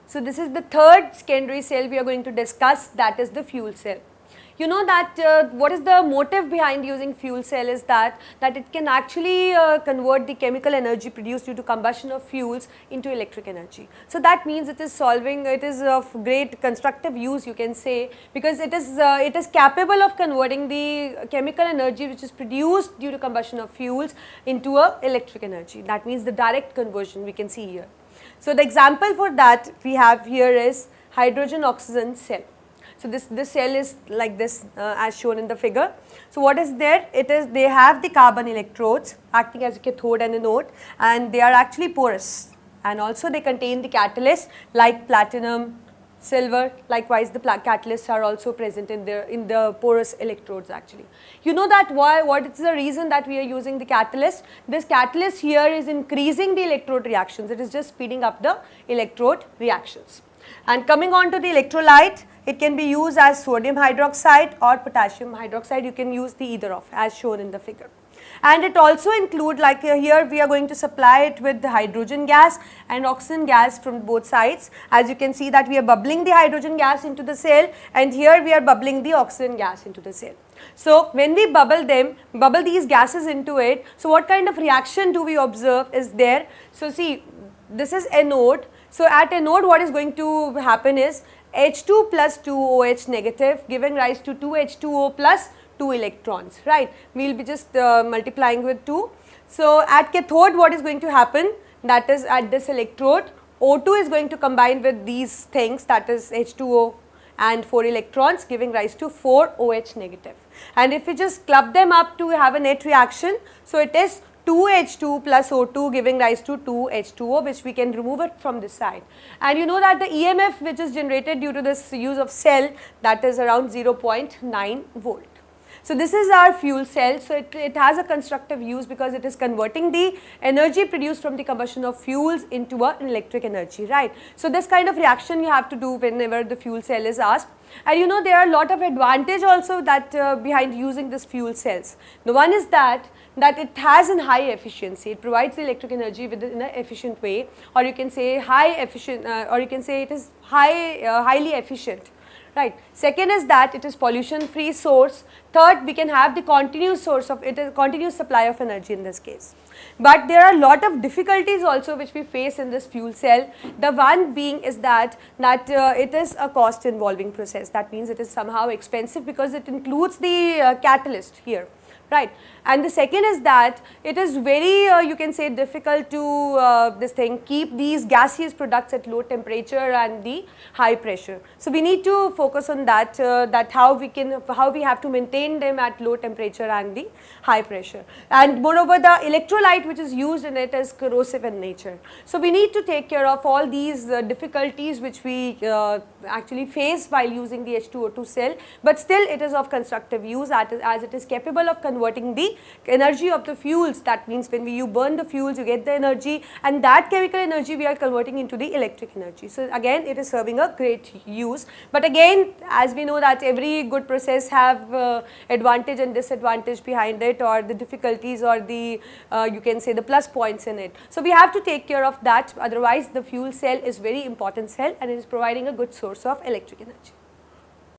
So this is the third secondary cell we are going to discuss, that is the fuel cell. You know that what is the motive behind using fuel cell is that it can actually convert the chemical energy produced due to combustion of fuels into electric energy. So that means it is of great constructive use, you can say, because it is capable of converting the chemical energy which is produced due to combustion of fuels into a electric energy. That means the direct conversion we can see here. So the example for that we have here is hydrogen oxygen cell. So this cell is like this as shown in the figure. So what is there? They have the carbon electrodes acting as a cathode and anode, and they are actually porous, and also they contain the catalyst like platinum, silver. Likewise, the catalysts are also present in the porous electrodes actually. You know that what is the reason that we are using the catalyst? This catalyst here is increasing the electrode reactions. It is just speeding up the electrode reactions. And coming on to the electrolyte, it can be used as sodium hydroxide or potassium hydroxide. You can use the either of as shown in the figure. And it also include here we are going to supply it with the hydrogen gas and oxygen gas from both sides. As you can see that we are bubbling the hydrogen gas into the cell, and here we are bubbling the oxygen gas into the cell. So when we bubble these gases into it, so what kind of reaction do we observe is there? So see, this is anode. So at anode what is going to happen is H2 plus 2OH negative giving rise to 2H2O plus 2 electrons, right. We will be just multiplying with 2. So at cathode what is going to happen, that is at this electrode, O2 is going to combine with these things, that is H2O and 4 electrons giving rise to 4OH negative. And if we just club them up to have a net reaction, so it is 2H2 plus O2 giving rise to 2H2O, which we can remove it from this side. And you know that the EMF which is generated due to this use of cell, that is around 0.9 volt. So this is our fuel cell. So it has a constructive use because it is converting the energy produced from the combustion of fuels into an electric energy, right. So this kind of reaction you have to do whenever the fuel cell is asked. And you know there are a lot of advantage also that behind using this fuel cells. The one is that it has a high efficiency. It provides the electric energy in an efficient way, or you can say it is highly efficient. Right. Second is that it is pollution free source. Third, we can have the continuous supply of energy in this case. But there are a lot of difficulties also which we face in this fuel cell. The one being is that it is a cost involving process. That means it is somehow expensive because it includes the catalyst here. Right. And the second is that it is very you can say difficult to keep these gaseous products at low temperature and the high pressure. So we need to focus on that how we have to maintain them at low temperature and the high pressure. And moreover, the electrolyte which is used in it is corrosive in nature. So we need to take care of all these difficulties which we actually face while using the H2O2 cell, but still it is of constructive use as it is capable of converting the energy of the fuels. That means when you burn the fuels, you get the energy, and that chemical energy we are converting into the electric energy. So again, it is serving a great use. But again, as we know that every good process have advantage and disadvantage behind it, or the difficulties, or the you can say the plus points in it. So we have to take care of that. Otherwise, the fuel cell is very important cell, and it is providing a good source of electric energy.